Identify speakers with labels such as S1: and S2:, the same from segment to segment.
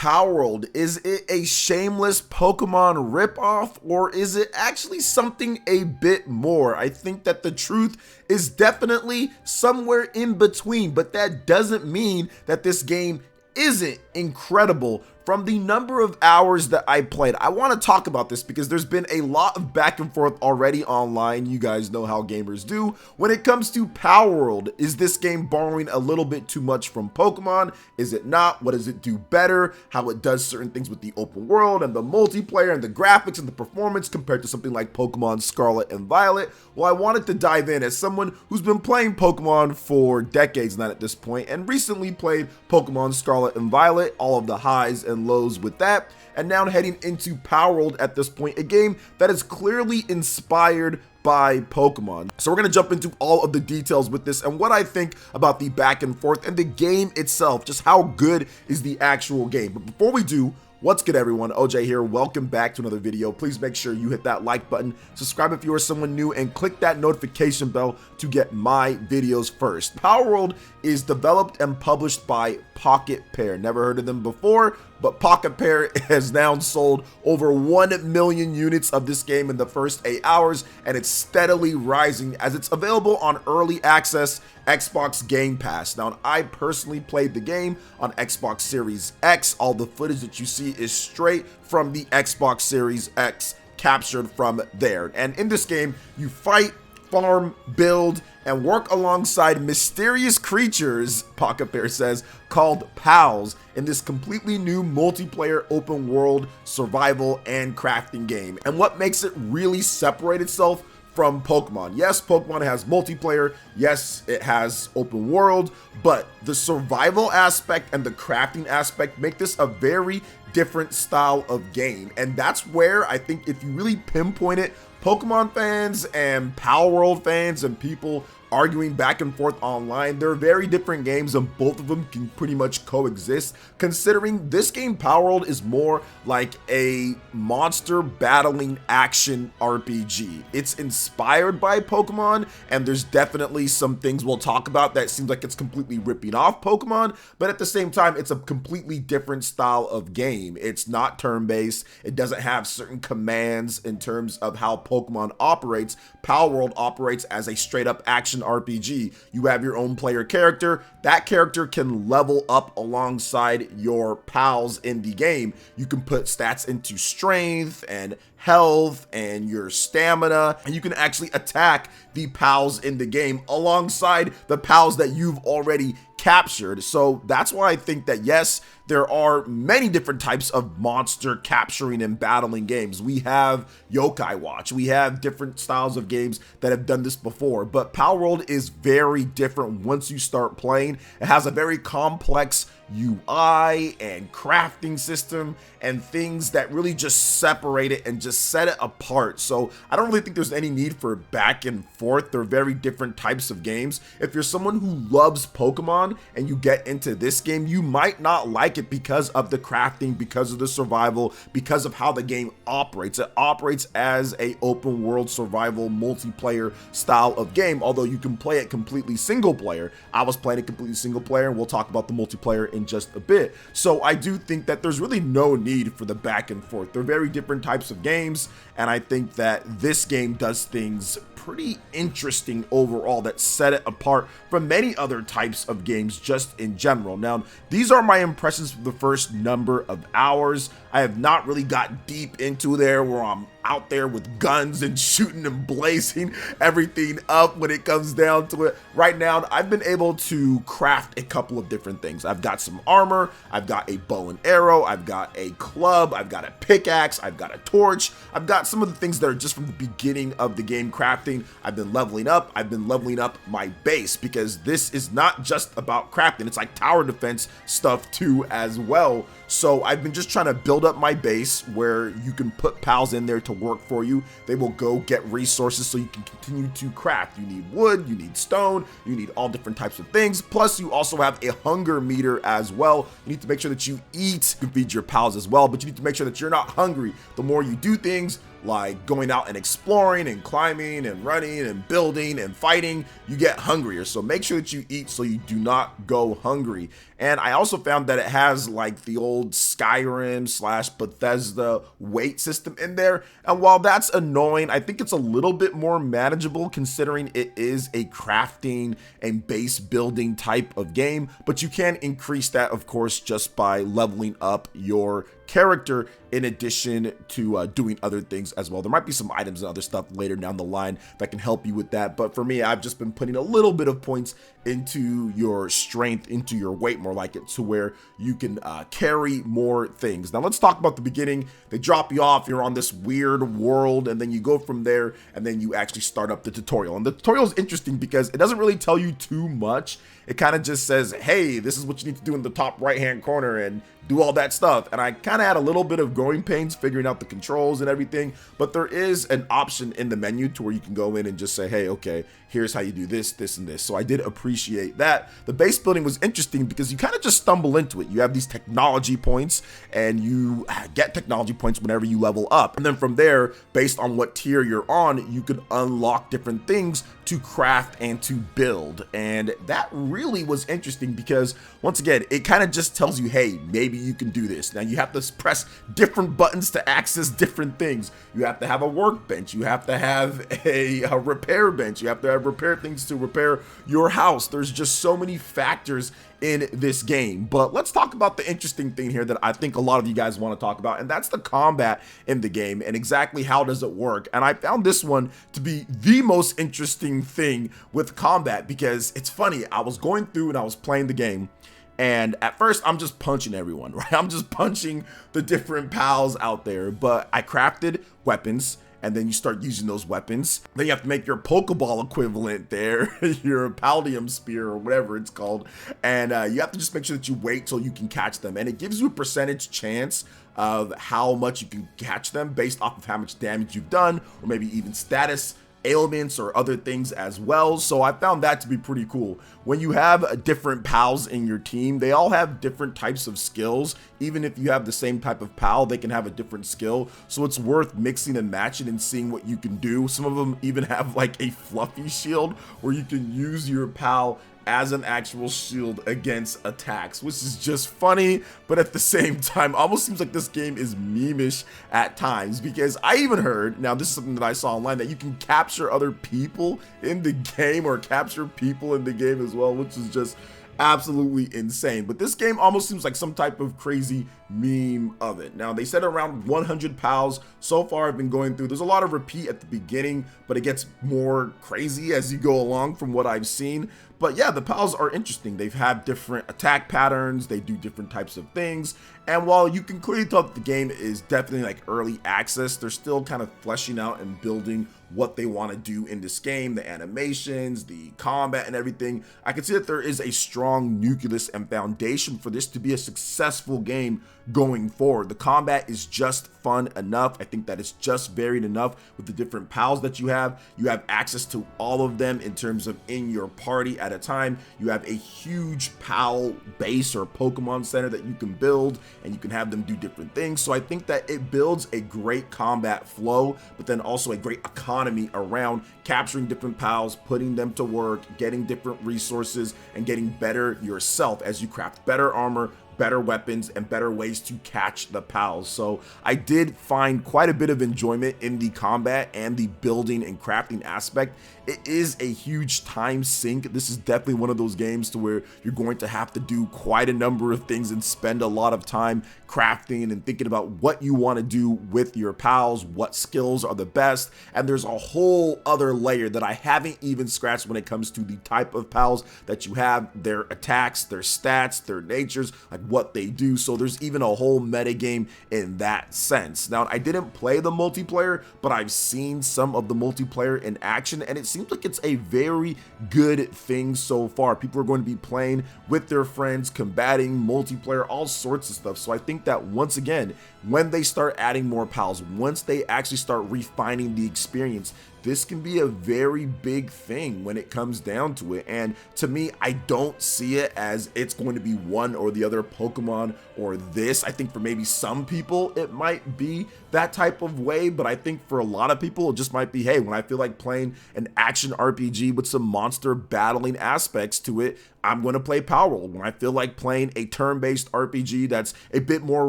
S1: Palworld, is it a shameless Pokemon ripoff, or is it actually something a bit more? I think that the truth is definitely somewhere in between, but that doesn't mean that this game isn't incredible. From the number of hours that I played, I want to talk about this because there's been a lot of back and forth already online. You guys know how gamers do. When it comes to Palworld, is this game borrowing a little bit too much from Pokemon? Is it not? What does it do better? How it does certain things with the open world and the multiplayer and the graphics and the performance compared to something like Pokemon Scarlet and Violet? Well, I wanted to dive in as someone who's been playing Pokemon for decades now at this point, and recently played Pokemon Scarlet and Violet, all of the highs and lows with that, and now heading into Palworld at this point, a game that is clearly inspired by Pokemon. So we're going to jump into all of the details with this and what I think about the back and forth and the game itself, just how good is the actual game. But before we do, what's good everyone, OJ here, welcome back to another video. Please make sure you hit that like button, subscribe if you are someone new, and click that notification bell to get my videos first. Palworld is developed and published by Pocket Pair. Never heard of them before, but Pocket Pair has now sold over 1 million units of this game in the first 8 hours, and it's steadily rising as it's available on early access Xbox Game Pass. Now, I personally played the game on Xbox Series X. All the footage that you see is straight from the Xbox Series X, captured from there. And in this game, you fight, farm, build, and work alongside mysterious creatures, Pocket Pair says, called pals in this completely new multiplayer open world survival and crafting game. And what makes it really separate itself from Pokemon? Yes, Pokemon has multiplayer, yes, it has open world, but the survival aspect and the crafting aspect make this a very different style of game. And that's where I think if you really pinpoint it, Pokemon fans and Palworld fans and people arguing back and forth online, they're very different games and both of them can pretty much coexist, considering this game Palworld is more like a monster battling action RPG. It's inspired by Pokemon, and there's definitely some things we'll talk about that seems like it's completely ripping off Pokemon, but at the same time it's a completely different style of game. It's not turn-based, it doesn't have certain commands in terms of how Pokemon operates. Palworld operates as a straight up action RPG. You have your own player character. That character can level up alongside your pals in the game. You can put stats into strength and health and your stamina, and you can actually attack the pals in the game alongside the pals that you've already captured. So that's why I think that yes, there are many different types of monster capturing and battling games. We have Yokai Watch, we have different styles of games that have done this before, but Palworld is very different once you start playing. It has a very complex UI and crafting system and things that really just separate it and just set it apart. So I don't really think there's any need for back and forth. They're very different types of games. If you're someone who loves Pokemon and you get into this game, you might not like it because of the crafting, because of the survival, because of how the game operates. It operates as a open world survival multiplayer style of game, although you can play it completely single player. I was playing it completely single player, and we'll talk about the multiplayer in just a bit. So I do think that there's really no need for the back and forth. They're very different types of games, and I think that this game does things pretty interesting overall that set it apart from many other types of games just in general. Now, these are my impressions for the first number of hours. I have not really got deep into there where I'm out there with guns and shooting and blazing everything up when it comes down to it. Right now, I've been able to craft a couple of different things. I've got some armor, I've got a bow and arrow, I've got a club, I've got a pickaxe, I've got a torch. I've got some of the things that are just from the beginning of the game crafting. I've been leveling up. I've been leveling up my base because this is not just about crafting. It's like tower defense stuff too as well. So I've been just trying to build up my base where you can put pals in there to work for you. They will go get resources so you can continue to craft. You need wood, you need stone, you need all different types of things. Plus you also have a hunger meter as well. You need to make sure that you eat to feed your pals as well, but you need to make sure that you're not hungry. The more you do things, like going out and exploring and climbing and running and building and fighting, you get hungrier. So make sure that you eat so you do not go hungry. And I also found that it has like the old Skyrim / Bethesda weight system in there. And while that's annoying, I think it's a little bit more manageable considering it is a crafting and base building type of game. But you can increase that, of course, just by leveling up your character in addition to doing other things as well. There might be some items and other stuff later down the line that can help you with that, but for me, I've just been putting a little bit of points into your strength, into your weight, more like it, to where you can carry more things. Now let's talk about the beginning. They drop you off, you're on this weird world, and then you go from there, and then you actually start up the tutorial. And the tutorial is interesting because it doesn't really tell you too much. It kind of just says, hey, this is what you need to do in the top right hand corner and do all that stuff. And I kind of had a little bit of growing pains figuring out the controls and everything, but there is an option in the menu to where you can go in and just say, hey, okay, here's how you do this, this, and this. So I did appreciate that. The base building was interesting because you kind of just stumble into it. You have these technology points and you get technology points whenever you level up. And then from there, based on what tier you're on, you could unlock different things to craft and to build. And that really was interesting because once again, it kind of just tells you, hey, maybe you can do this. Now you have to press different buttons to access different things. You have to have a workbench. You have to have a repair bench. You have to have repair things to repair your house. There's just so many factors in this game. But let's talk about the interesting thing here that I think a lot of you guys want to talk about, and that's the combat in the game and exactly how does it work. And I found this one to be the most interesting thing with combat because it's funny. I was going through and I was playing the game, and at first I'm just punching everyone, right? I'm just punching the different pals out there, but I crafted weapons. And then you start using those weapons. Then you have to make your Pokeball equivalent there, your Paldium Spear or whatever it's called. And you have to just make sure that you wait till you can catch them. And it gives you a percentage chance of how much you can catch them based off of how much damage you've done, or maybe even status ailments or other things as well. So I found that to be pretty cool. When you have different pals in your team, they all have different types of skills. Even if you have the same type of pal, they can have a different skill. So it's worth mixing and matching and seeing what you can do. Some of them even have like a fluffy shield where you can use your pal as an actual shield against attacks, which is just funny, but at the same time almost seems like this game is meme-ish at times, because I even heard, now this is something that I saw online, that you can capture other people in the game or capture people in the game as well, which is just absolutely insane. But this game almost seems like some type of crazy meme of it. Now they said around 100 pals so far. I've been going through, there's a lot of repeat at the beginning, but it gets more crazy as you go along from what I've seen. But yeah, the pals are interesting. They've had different attack patterns, they do different types of things, and while you can clearly tell that the game is definitely like early access, they're still kind of fleshing out and building what they want to do in this game, the animations, the combat, and everything. I can see that there is a strong nucleus and foundation for this to be a successful game going forward. The combat is just fun enough. I think that it's just varied enough with the different pals that you have. You have access to all of them in terms of in your party at a time. You have a huge pal base or Pokemon center that you can build, and you can have them do different things. So I think that it builds a great combat flow, but then also a great economy around capturing different pals, putting them to work, getting different resources, and getting better yourself as you craft better armor, better weapons, and better ways to catch the pals. So I did find quite a bit of enjoyment in the combat and the building and crafting aspect. It is a huge time sink. This is definitely one of those games to where you're going to have to do quite a number of things and spend a lot of time crafting and thinking about what you want to do with your pals, what skills are the best, and there's a whole other layer that I haven't even scratched when it comes to the type of pals that you have, their attacks, their stats, their natures, like what they do. So there's even a whole meta game in that sense. Now, I didn't play the multiplayer, but I've seen some of the multiplayer in action, and it seems like it's a very good thing so far. People are going to be playing with their friends, combating multiplayer, all sorts of stuff. So I think that once again, when they start adding more pals, once they actually start refining the experience, this can be a very big thing when it comes down to it. And to me, I don't see it as it's going to be one or the other Pokemon or this. I think for maybe some people it might be that type of way, but I think for a lot of people it just might be, hey, when I feel like playing an action RPG with some monster battling aspects to it, I'm going to play Palworld. When I feel like playing a turn-based RPG that's a bit more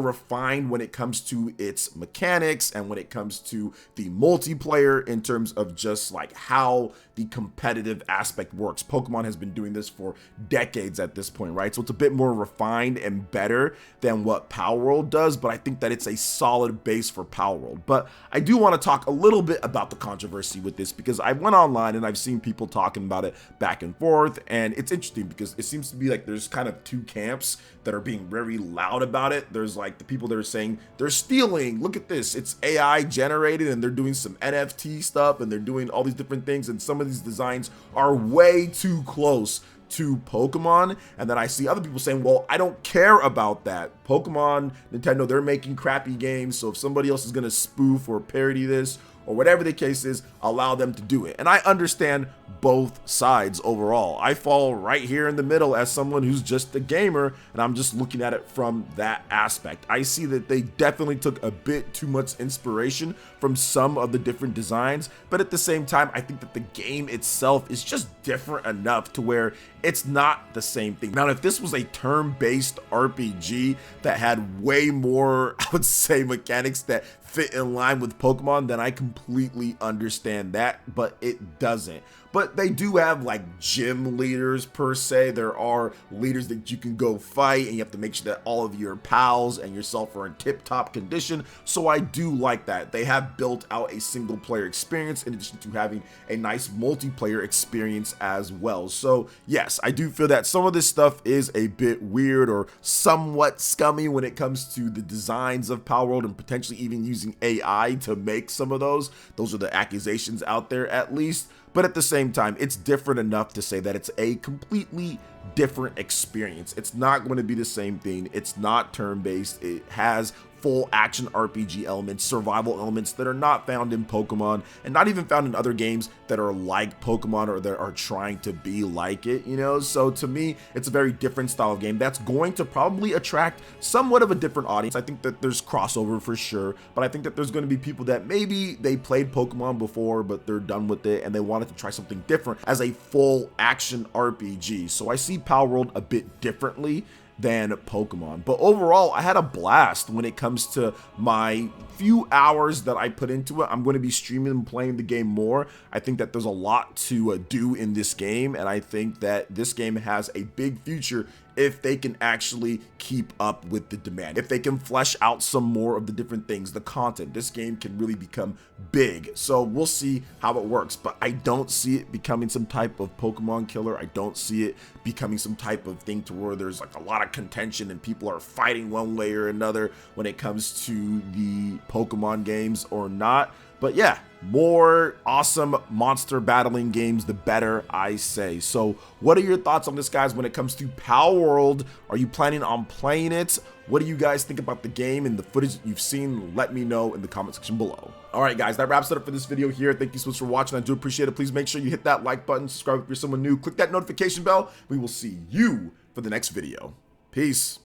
S1: refined when it comes to its mechanics and when it comes to the multiplayer in terms of just like how the competitive aspect works. Pokemon has been doing this for decades at this point, right? So it's a bit more refined and better than what Palworld does, but I think that it's a solid base for Palworld. But I do want to talk a little bit about the controversy with this, because I went online and I've seen people talking about it back and forth, and it's interesting because it seems to be like there's kind of two camps that are being very loud about it. There's like the people that are saying they're stealing, look at this, it's AI generated and they're doing some NFT stuff and they're doing all these different things, and some of these designs are way too close to Pokemon. And then I see other people saying, well, I don't care about that. Pokemon, Nintendo, they're making crappy games, so if somebody else is gonna spoof or parody this or whatever the case is, allow them to do it. And I understand both sides overall. I fall right here in the middle as someone who's just a gamer, and I'm just looking at it from that aspect. I see that they definitely took a bit too much inspiration from some of the different designs, but at the same time, I think that the game itself is just different enough to where it's not the same thing. Now, if this was a turn-based RPG that had way more, I would say, mechanics that fit in line with Pokemon, then I completely understand that, but it doesn't. But they do have like gym leaders per se. There are leaders that you can go fight, and you have to make sure that all of your pals and yourself are in tip-top condition. So I do like that. They have built out a single player experience in addition to having a nice multiplayer experience as well. So yes, I do feel that some of this stuff is a bit weird or somewhat scummy when it comes to the designs of Palworld, and potentially even using AI to make some of those. Those are the accusations out there, at least. But at the same time, it's different enough to say that it's a completely different experience. It's not going to be the same thing. It's not turn-based. It has full action RPG elements, survival elements that are not found in Pokemon, and not even found in other games that are like Pokemon or that are trying to be like it, you know? So to me, it's a very different style of game that's going to probably attract somewhat of a different audience. I think that there's crossover for sure, but I think that there's going to be people that maybe they played Pokemon before, but they're done with it and they wanted to try something different as a full action RPG. So I see Palworld a bit differently than Pokemon. But overall, I had a blast when it comes to my few hours that I put into it. I'm going to be streaming and playing the game more. I think that there's a lot to do in this game, and I think that this game has a big future if they can actually keep up with the demand. If they can flesh out some more of the different things, the content, this game can really become big. So we'll see how it works, but I don't see it becoming some type of Pokemon killer. I don't see it becoming some type of thing to where there's like a lot of contention and people are fighting one way or another when it comes to the Pokemon games or not. But yeah, more awesome monster battling games, the better, I say. So what are your thoughts on this, guys, when it comes to Palworld? Are you planning on playing it? What do you guys think about the game and the footage that you've seen? Let me know in the comment section below. All right, guys, that wraps it up for this video here. Thank you so much for watching. I do appreciate it. Please make sure you hit that like button, subscribe if you're someone new, click that notification bell. We will see you for the next video. Peace.